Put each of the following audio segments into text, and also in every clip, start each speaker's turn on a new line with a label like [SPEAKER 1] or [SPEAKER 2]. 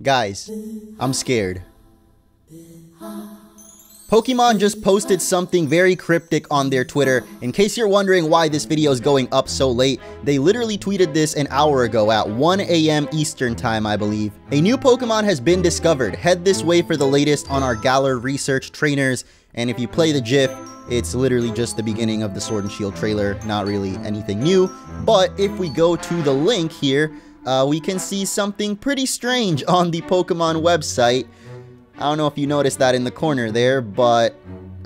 [SPEAKER 1] Guys, I'm scared. Pokemon just posted something very cryptic on their Twitter. In case you're wondering why this video is going up so late, they literally tweeted this an hour ago at 1 AM Eastern time, I believe. A new Pokemon has been discovered. Head this way for the latest on our Galar research trainers. And if you play the GIF, it's literally just the beginning of the Sword and Shield trailer, not really anything new. But if we go to the link here, we can see something pretty strange on the Pokemon website. I don't know if you noticed that in the corner there, but...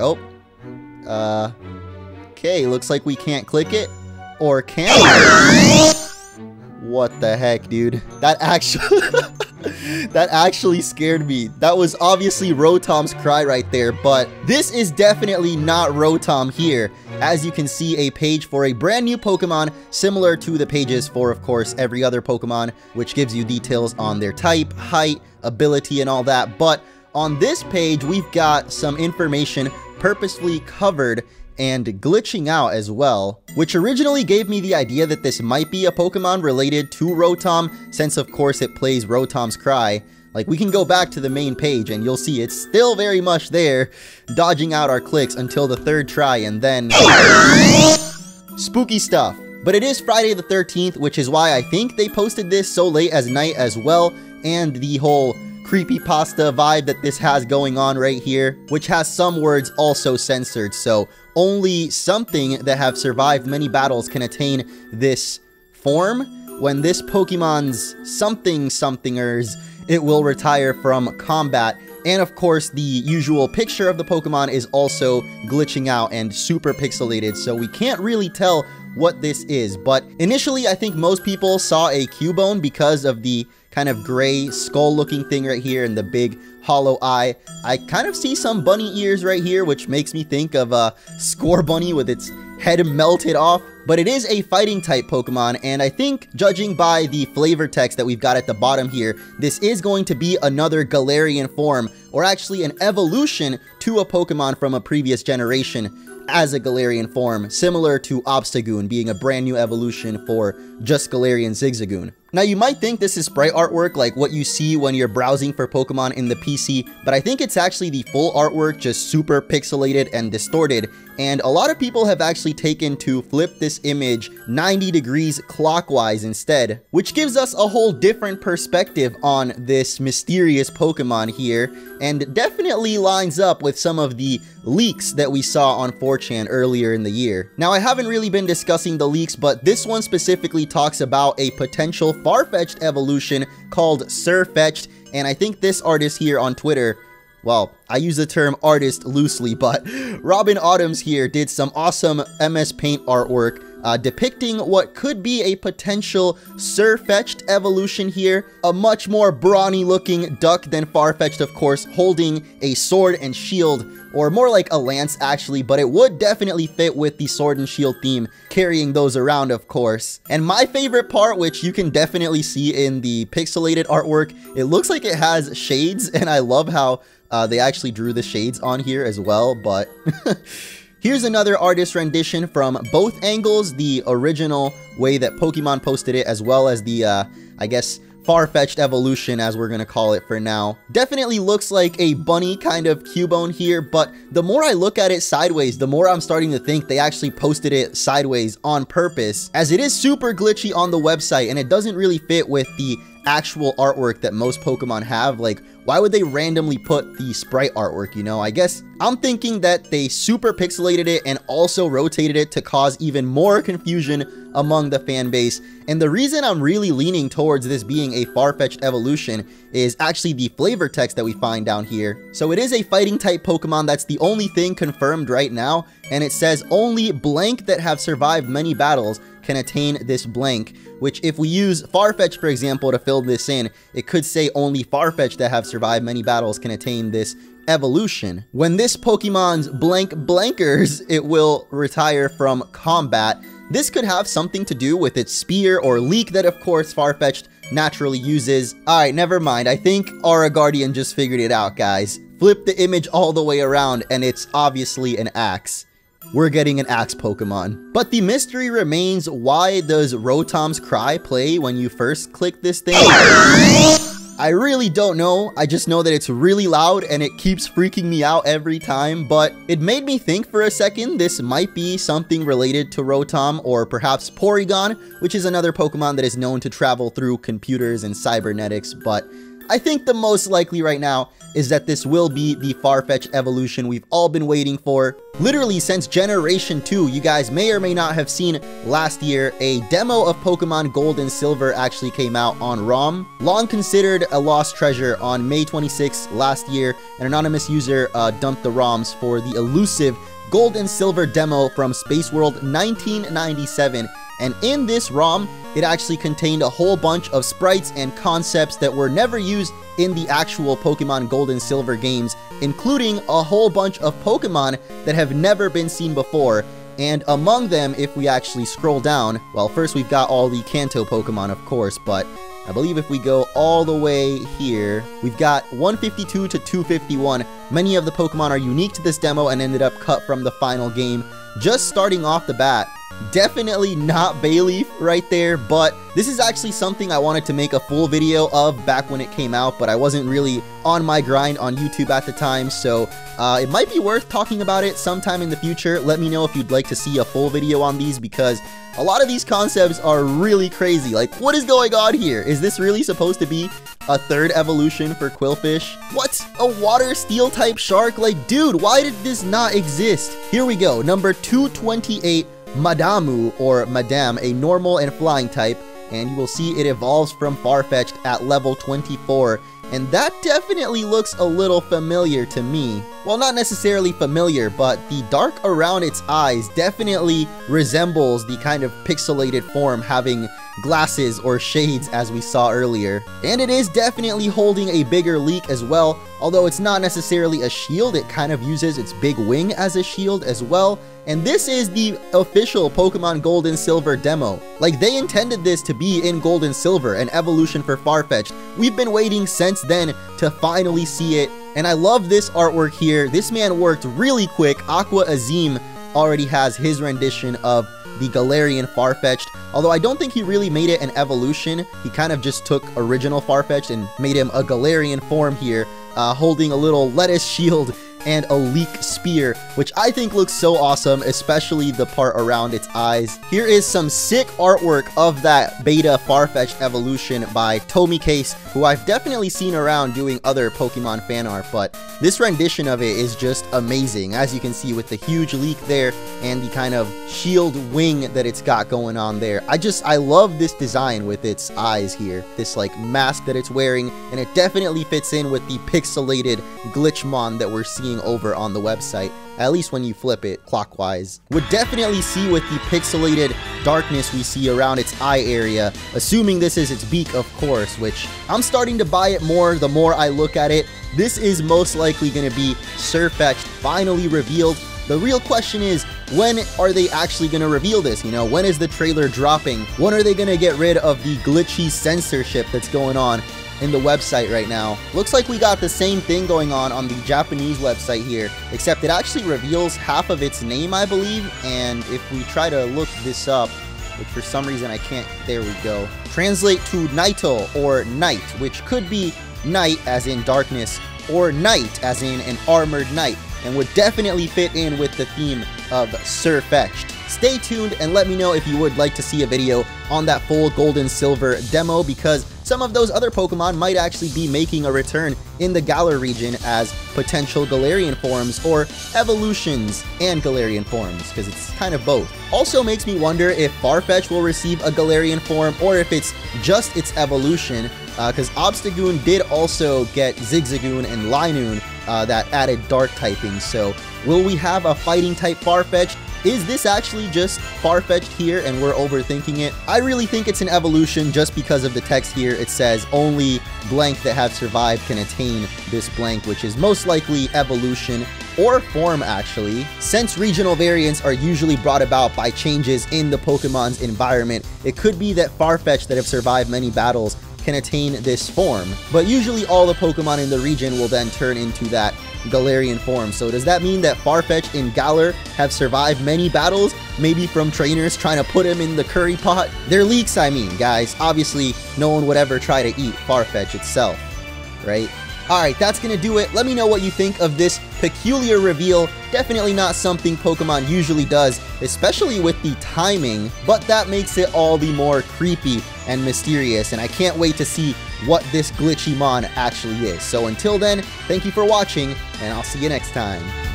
[SPEAKER 1] oh. Okay, looks like we can't click it. Or can we? What the heck, dude? That actually... that actually scared me. That was obviously Rotom's cry right there, but this is definitely not Rotom here. As you can see, a page for a brand new Pokemon, similar to the pages for, of course, every other Pokemon, which gives you details on their type, height, ability, and all that. But on this page, we've got some information purposefully covered and glitching out as well, which originally gave me the idea that this might be a Pokemon related to Rotom, since of course it plays Rotom's cry. Like, we can go back to the main page and you'll see it's still very much there, dodging out our clicks until the third try, and then... spooky stuff. But it is Friday the 13th, which is why I think they posted this so late as night as well, and the whole creepypasta vibe that this has going on right here, which has some words also censored, so only something that have survived many battles can attain this form. When this Pokemon's somethingers, it will retire from combat. And of course, the usual picture of the Pokemon is also glitching out and super pixelated, so we can't really tell what this is. But initially, I think most people saw a Cubone because of the kind of gray skull looking thing right here and the big hollow eye. I kind of see some bunny ears right here, which makes me think of a Scorbunny with its head melted off. But it is a fighting type Pokemon, and I think, judging by the flavor text that we've got at the bottom here, this is going to be another Galarian form, or actually an evolution to a Pokemon from a previous generation as a Galarian form, similar to Obstagoon being a brand new evolution for just Galarian Zigzagoon. Now, you might think this is sprite artwork like what you see when you're browsing for Pokemon in the PC, but I think it's actually the full artwork, just super pixelated and distorted, and a lot of people have actually taken to flip this image 90 degrees clockwise instead, which gives us a whole different perspective on this mysterious Pokemon here, and definitely lines up with some of the leaks that we saw on 4chan earlier in the year. Now, I haven't really been discussing the leaks, but this one specifically talks about a potential Farfetch'd evolution called Sirfetch'd, and I think this artist here on Twitter, well, I use the term artist loosely, but Robin Autumns here did some awesome MS Paint artwork depicting what could be a potential Sirfetch'd evolution here. A much more brawny looking duck than Farfetch'd, of course, holding a sword and shield, or more like a lance actually, but it would definitely fit with the sword and shield theme, carrying those around, of course. And my favorite part, which you can definitely see in the pixelated artwork, it looks like it has shades, and I love how they actually drew the shades on here as well, but here's another artist rendition from both angles, the original way that Pokemon posted it, as well as the, I guess, Farfetch'd evolution, as we're gonna call it for now. Definitely looks like a bunny kind of Cubone here, but the more I look at it sideways, the more I'm starting to think they actually posted it sideways on purpose, as it is super glitchy on the website, and it doesn't really fit with the actual artwork that most Pokemon have. Like, why would they randomly put the sprite artwork, you know? I guess I'm thinking that they super pixelated it and also rotated it to cause even more confusion among the fan base. And the reason I'm really leaning towards this being a Farfetch'd evolution is actually the flavor text that we find down here. So it is a fighting type Pokemon, that's the only thing confirmed right now, and it says only blank that have survived many battles can attain this blank, which if we use Farfetch'd, for example, to fill this in, it could say only Farfetch'd that have survived many battles can attain this evolution. When this Pokemon's blankers, it will retire from combat. This could have something to do with its spear or leak that, of course, Farfetch'd naturally uses. Alright, never mind. I think Aura Guardian just figured it out, guys. Flip the image all the way around, and it's obviously an axe. We're getting an axe Pokemon. But the mystery remains, why does Rotom's cry play when you first click this thing? I I really don't know. I just know that it's really loud and it keeps freaking me out every time, but it made me think for a second this might be something related to Rotom or perhaps Porygon, which is another Pokemon that is known to travel through computers and cybernetics, but I think the most likely right now is that this will be the Farfetch'd evolution we've all been waiting for. Literally since Generation 2, you guys may or may not have seen last year, a demo of Pokemon Gold and Silver actually came out on ROM. Long considered a lost treasure, on May 26th last year, an anonymous user dumped the ROMs for the elusive Gold and Silver demo from Space World 1997. And in this ROM, it actually contained a whole bunch of sprites and concepts that were never used in the actual Pokemon Gold and Silver games, including a whole bunch of Pokemon that have never been seen before. And among them, if we actually scroll down, well, first we've got all the Kanto Pokemon, of course, but I believe if we go all the way here, we've got 152 to 251. Many of the Pokemon are unique to this demo and ended up cut from the final game. Just starting off the bat, definitely not Bayleaf right there, but this is actually something I wanted to make a full video of back when it came out, but I wasn't really on my grind on YouTube at the time, so it might be worth talking about it sometime in the future. Let me know if you'd like to see a full video on these, because a lot of these concepts are really crazy. Like, what is going on here? Is this really supposed to be a third evolution for Qwilfish? What? A water steel type shark? Like, dude, why did this not exist? Here we go, number 228, Madamu, or Madame, a normal and flying type, and you will see it evolves from Farfetch'd at level 24, and that definitely looks a little familiar to me. Well, not necessarily familiar, but the dark around its eyes definitely resembles the kind of pixelated form having glasses or shades as we saw earlier. And it is definitely holding a bigger leak as well, although it's not necessarily a shield, it kind of uses its big wing as a shield as well. And this is the official Pokemon Gold and Silver demo. Like, they intended this to be in Gold and Silver, an evolution for Farfetch'd. We've been waiting since then to finally see it, and I love this artwork here. This man worked really quick. Aqua Azim already has his rendition of the Galarian Farfetch'd, although I don't think he really made it an evolution. He kind of just took original Farfetch'd and made him a Galarian form here, holding a little lettuce shield and a leek spear, which I think looks so awesome, especially the part around its eyes. Here is some sick artwork of that beta Farfetch'd evolution by Tommy Case, who I've definitely seen around doing other Pokemon fan art, but this rendition of it is just amazing, as you can see with the huge leek there and the kind of shield wing that it's got going on there. I love this design with its eyes here, this like mask that it's wearing, and it definitely fits in with the pixelated Glitchmon that we're seeing over on the website, at least when you flip it clockwise. Would definitely see with the pixelated darkness we see around its eye area, assuming this is its beak, of course, which I'm starting to buy it more the more I look at it. This is most likely going to be Farfetch'd finally revealed. The real question is, when are they actually going to reveal this? You know, when is the trailer dropping? When are they going to get rid of the glitchy censorship that's going on in the website right now? Looks like we got the same thing going on the Japanese website here, except it actually reveals half of its name, I believe, and if we try to look this up, which for some reason I can't, there we go. Translate to Naito, or night, which could be night as in darkness, or knight as in an armored knight, and would definitely fit in with the theme of Farfetch'd. Stay tuned and let me know if you would like to see a video on that full Gold and Silver demo, because some of those other Pokemon might actually be making a return in the Galar region as potential Galarian forms, or evolutions and Galarian forms, because it's kind of both. Also makes me wonder if Farfetch'd will receive a Galarian form, or if it's just its evolution, because Obstagoon did also get Zigzagoon and Linoon that added dark typing. So will we have a fighting type Farfetch'd? Is this actually just Farfetch'd here and we're overthinking it? I really think it's an evolution just because of the text here. It says only blank that have survived can attain this blank, which is most likely evolution or form actually. Since regional variants are usually brought about by changes in the Pokemon's environment, it could be that Farfetch'd that have survived many battles can attain this form. But usually all the Pokemon in the region will then turn into that Galarian form. So does that mean that Farfetch'd and Galar have survived many battles? Maybe from trainers trying to put him in the curry pot? They're leaks, I mean, guys. Obviously, no one would ever try to eat Farfetch'd itself. right? Alright, that's gonna do it. Let me know what you think of this peculiar reveal. Definitely not something Pokemon usually does, especially with the timing, but that makes it all the more creepy and mysterious, and I can't wait to see what this glitchy mon actually is. So until then, thank you for watching, and I'll see you next time.